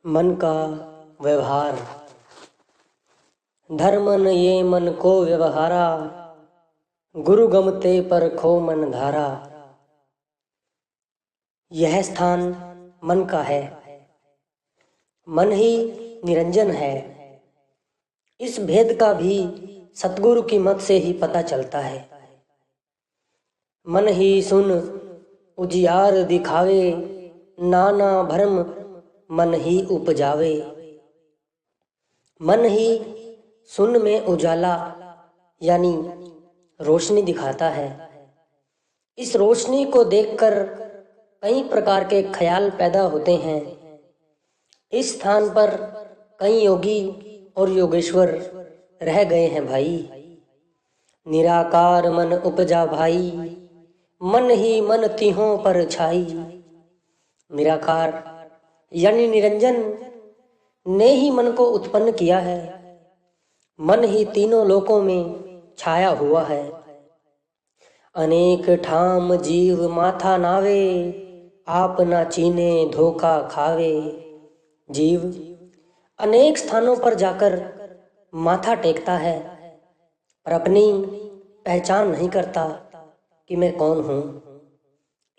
मन का व्यवहार। धर्मन ये मन को व्यवहारा, गुरु गमते पर खो मन धारा। यह स्थान मन का है, मन ही निरंजन है। इस भेद का भी सतगुरु की मत से ही पता चलता है। मन ही सुन उजियार दिखावे, नाना भरम मन ही उपजावे। मन ही सुन में उजाला यानी रोशनी दिखाता है। इस रोशनी को देखकर कई प्रकार के ख्याल पैदा होते हैं। इस स्थान पर कई योगी और योगेश्वर रह गए हैं भाई। निराकार मन उपजा भाई, मन ही मन तिहों पर छाई। निराकार यानी निरंजन ने ही मन को उत्पन्न किया है। मन ही तीनों लोकों में छाया हुआ है। अनेक ठाम जीव माथा नावे, आप ना चीने धोखा खावे। जीव अनेक स्थानों पर जाकर माथा टेकता है, पर अपनी पहचान नहीं करता कि मैं कौन हूं,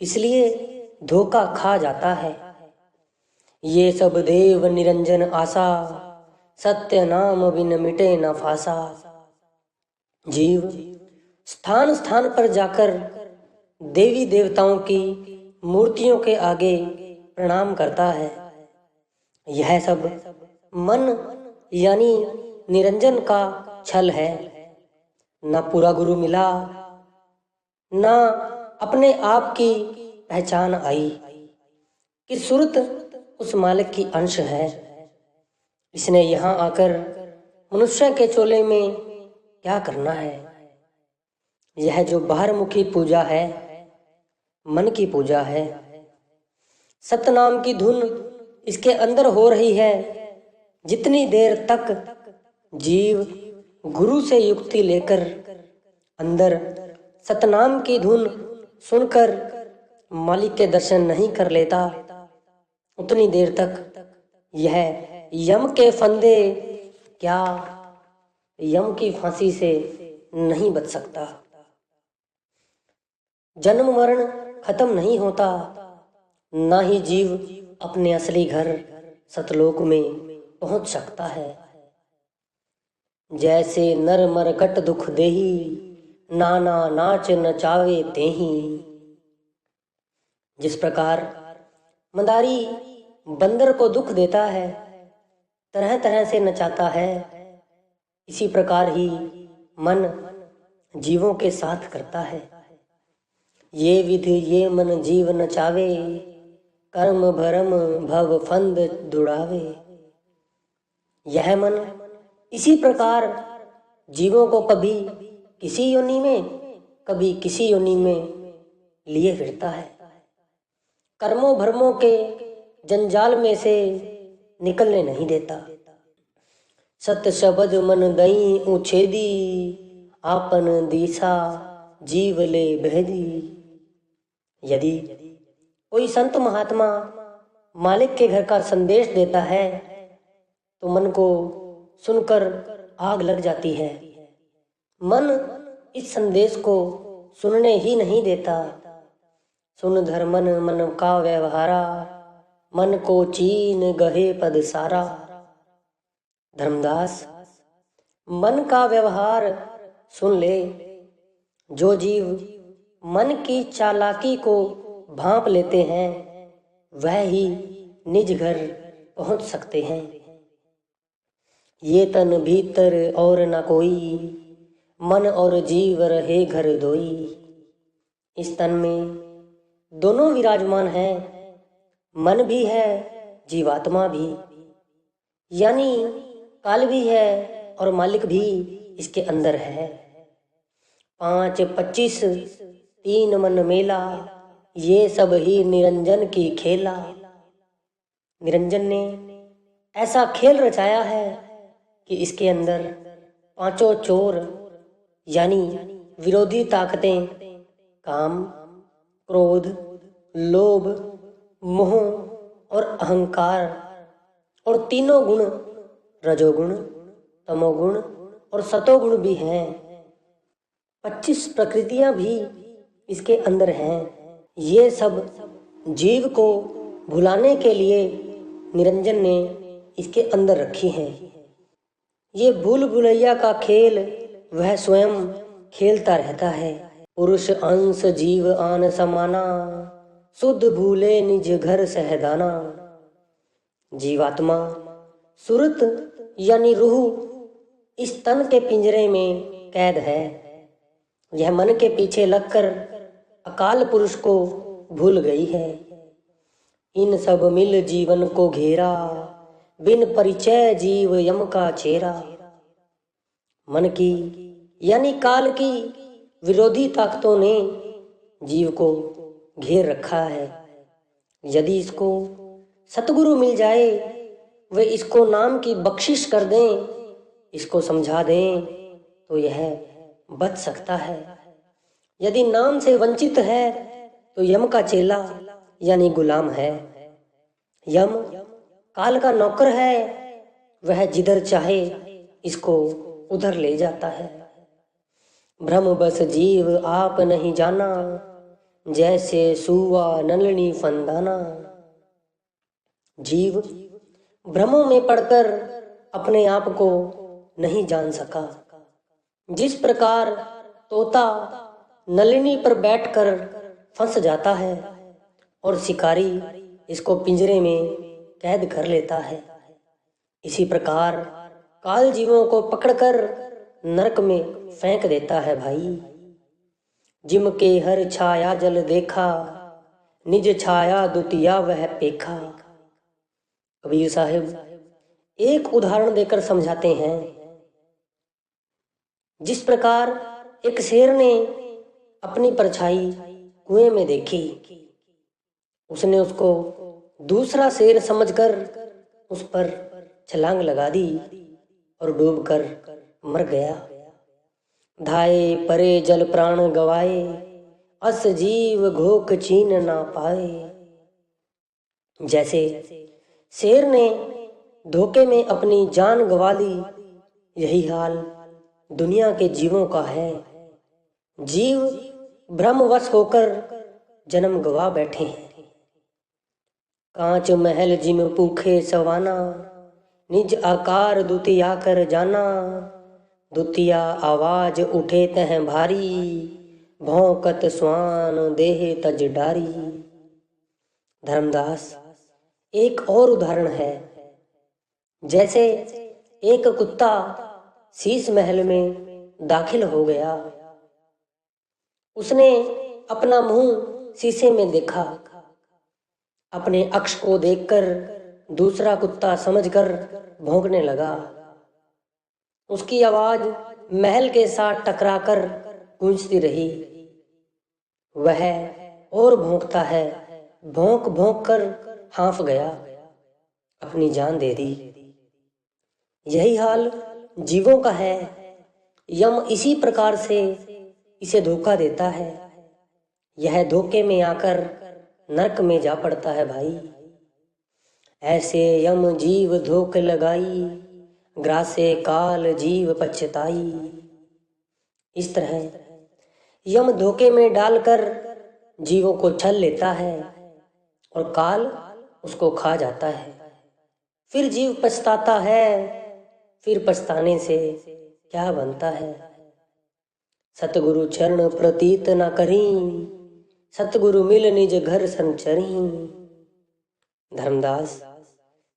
इसलिए धोखा खा जाता है। ये सब देव निरंजन आसा, सत्य नाम बिन मिटे न फासा। जीव स्थान स्थान पर जाकर देवी देवताओं की मूर्तियों के आगे प्रणाम करता है। यह सब मन यानी निरंजन का छल है। न पूरा गुरु मिला, न अपने आप की पहचान आई कि सुरत उस मालिक की अंश है। इसने यहाँ आकर मनुष्य के चोले में क्या करना है। यह जो बाहरमुखी पूजा है, मन की पूजा है। सतनाम की धुन इसके अंदर हो रही है। जितनी देर तक जीव गुरु से युक्ति लेकर अंदर सतनाम की धुन सुनकर मालिक के दर्शन नहीं कर लेता, उतनी देर तक यह यम के फंदे क्या यम की फांसी से नहीं बच सकता। जन्म मरण खत्म नहीं होता, ना ही जीव अपने असली घर सतलोक में पहुंच सकता है। जैसे नर मरकट दुख देही, नाना नाच नचावे तेही। जिस प्रकार मदारी बंदर को दुख देता है, तरह तरह से नचाता है, इसी प्रकार ही मन जीवों के साथ करता है। ये विधि ये मन जीव नचावे, कर्म भरम भव फंद दुड़ावे। यह मन इसी प्रकार जीवों को कभी किसी योनि में, कभी किसी योनि में लिए फिरता है। कर्मों भरमों के जंजाल में से निकलने नहीं देता। सत शब्द मन दई उछेदी, आपन दिशा जीव ले भेदी। यदि कोई संत महात्मा मालिक के घर का संदेश देता है तो मन को सुनकर आग लग जाती है। मन इस संदेश को सुनने ही नहीं देता। सुन धर्मन मन का व्यवहारा, मन को चीन गहे पद सारा। धर्मदास मन का व्यवहार सुन ले। जो जीव मन की चालाकी को भांप लेते हैं, वह ही निज घर पहुंच सकते हैं। ये तन भीतर और न कोई, मन और जीव रहे घर दोई। इस तन में दोनों विराजमान हैं, मन भी है जीवात्मा भी, यानी काल भी है और मालिक भी इसके अंदर है। 5 25 3 मन मेला, ये सब ही निरंजन की खेला। निरंजन ने ऐसा खेल रचाया है कि इसके अंदर पांचों चोर यानी विरोधी ताकतें काम, क्रोध, लोभ, मोह और अहंकार और तीनों गुण, रजोगुण, तमोगुण और सतोगुण भी हैं। 25 प्रकृतियां भी इसके अंदर हैं। ये सब जीव को भुलाने के लिए निरंजन ने इसके अंदर रखी हैं। ये भूल भुलैया का खेल वह स्वयं खेलता रहता है। पुरुष अंश जीव आन समाना, शुद्ध भूले निज घर सहदाना। जीवात्मा सुरत यानी रूह इस तन के पिंजरे में कैद है। यह मन के पीछे लगकर अकाल पुरुष को भूल गई है। इन सब मिल जीवन को घेरा, बिन परिचय जीव यम का चेहरा। मन की यानी काल की विरोधी ताकतों ने जीव को घेर रखा है। यदि इसको सतगुरु मिल जाए, वे इसको नाम की बख्शिश कर दें, इसको समझा दें, तो यह बच सकता है। यदि नाम से वंचित है तो यम का चेला यानी गुलाम है। यम काल का नौकर है, वह जिधर चाहे इसको उधर ले जाता है। भ्रम बस जीव आप नहीं जाना, जैसे सुआ नलनी फंदाना। जीव भ्रमों में पड़कर अपने आप को नहीं जान सका। जिस प्रकार तोता नलिनी पर बैठकर फंस जाता है और शिकारी इसको पिंजरे में कैद कर लेता है, इसी प्रकार काल जीवों को पकड़कर नरक में फेंक देता है भाई। जिम के हर छाया जल देखा, निज छाया दुतिया वह पेखा। कबीर साहिब एक उदाहरण देकर समझाते हैं। जिस प्रकार एक शेर ने अपनी परछाई कुएं में देखी, उसने उसको दूसरा शेर समझकर उस पर छलांग लगा दी और डूबकर मर गया। धाये परे जल प्राण गवाए, अस जीव घोक चीन ना पाए। जैसे शेर ने धोखे में अपनी जान गवा ली, यही हाल दुनिया के जीवों का है। जीव भ्रमवश होकर जन्म गवा बैठे हैं। कांच महल जिम पूखे सवाना, निज आकार दुतिया कर जाना। दुतिया आवाज उठे तह भारी, भौंकत स्वान देह तज डारी। धर्मदास एक और उदाहरण है। जैसे एक कुत्ता शीश महल में दाखिल हो गया। उसने अपना मुंह शीशे में देखा। अपने अक्ष को देखकर दूसरा कुत्ता समझकर भौंकने लगा। उसकी आवाज महल के साथ टकराकर गूंजती रही। वह और भौंकता है, भौंक भौंक कर हाँफ गया, अपनी जान दे दी। यही हाल जीवों का है। यम इसी प्रकार से इसे धोखा देता है। यह धोखे में आकर नरक में जा पड़ता है भाई। ऐसे यम जीव धोखे लगाई, ग्रासे काल जीव पछताई। इस तरह यम धोखे में डालकर जीवों को छल लेता है और काल उसको खा जाता है। फिर जीव पछताता है। फिर पछताने से क्या बनता है। सतगुरु चरण प्रतीत न करी, सतगुरु मिल निज घर संचरी। धर्मदास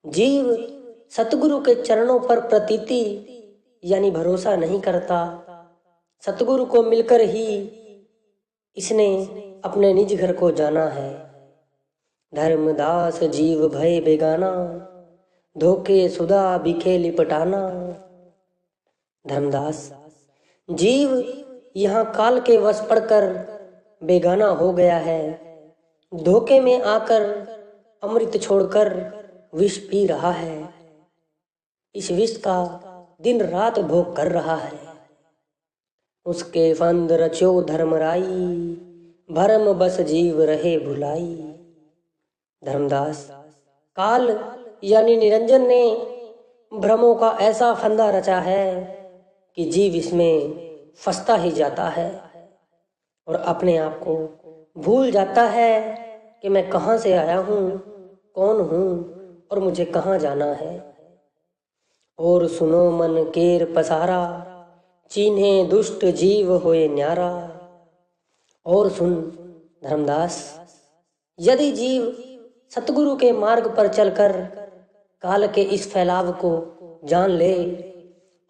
जीव सतगुरु के चरणों पर प्रतीति यानी भरोसा नहीं करता। सतगुरु को मिलकर ही इसने अपने निज घर को जाना है। धर्मदास जीव भय बेगाना, धोखे सुधा बिखे लिपटाना। धर्मदास जीव यहाँ काल के वश पड़कर बेगाना हो गया है। धोखे में आकर अमृत छोड़कर विष पी रहा है। इस विष का दिन रात भोग कर रहा है। उसके फंद रचो धर्मराई, भरम बस जीव रहे भुलाई। धर्मदास काल यानी निरंजन ने भ्रमों का ऐसा फंदा रचा है कि जीव इसमें फंसता ही जाता है और अपने आप को भूल जाता है कि मैं कहाँ से आया हूँ, कौन हूँ और मुझे कहाँ जाना है। और सुनो मन केर पसारा, चीन्हे दुष्ट जीव होए न्यारा। और सुन धर्मदास, यदि जीव सतगुरु के मार्ग पर चलकर काल के इस फैलाव को जान ले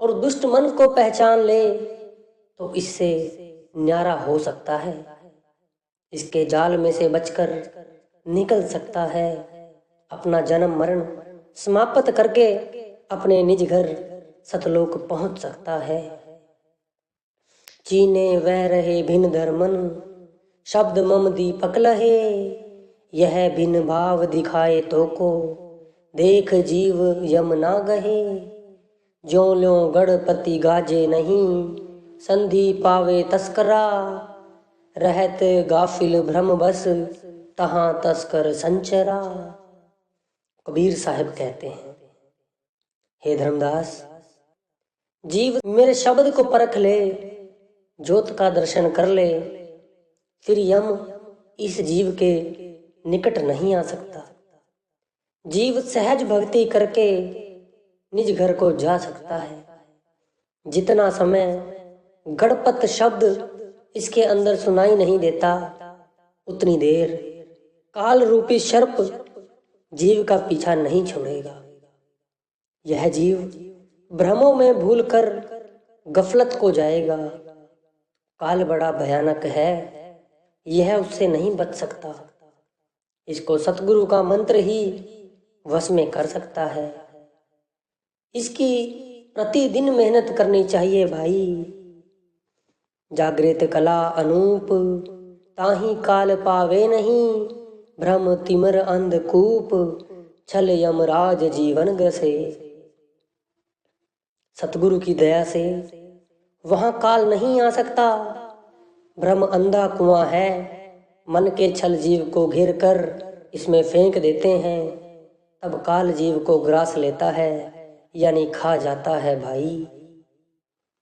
और दुष्ट मन को पहचान ले तो इससे न्यारा हो सकता है, इसके जाल में से बचकर निकल सकता है, अपना जन्म मरण समाप्त करके अपने निज घर सतलोक पहुंच सकता है। चीने वह रहे भिन्न धर्मन, शब्द मम दीपक लहे। यह भिन्न भाव दिखाए तो को, देख जीव यम ना गहे। ज्यों ल्यों गणपति गाजे नहीं, संधि पावे तस्करा। रहत गाफिल भ्रम बस, तहां तस्कर संचरा। कबीर साहब कहते हैं, हे धर्मदास, जीव मेरे शब्द को परख ले, ज्योत का दर्शन कर ले, फिर यम इस जीव के निकट नहीं आ सकता। जीव सहज भक्ति करके निज घर को जा सकता है। जितना समय गणपत शब्द इसके अंदर सुनाई नहीं देता, उतनी देर काल रूपी सर्प जीव का पीछा नहीं छोड़ेगा। यह जीव भ्रमों में भूलकर गफलत को जाएगा। काल बड़ा भयानक है, यह उससे नहीं बच सकता। इसको सतगुरु का मंत्र ही वश में कर सकता है। इसकी प्रतिदिन मेहनत करनी चाहिए भाई। जागृत कला अनूप, ताही काल पावे नहीं। भ्रम तिमर अंधकूप, छल यमराज जीवन ग्रसे। सतगुरु की दया से वहां काल नहीं आ सकता। भ्रम अंधा कुआं है, मन के छल जीव को घेर कर इसमें फेंक देते हैं, तब काल जीव को ग्रास लेता है, यानी खा जाता है भाई।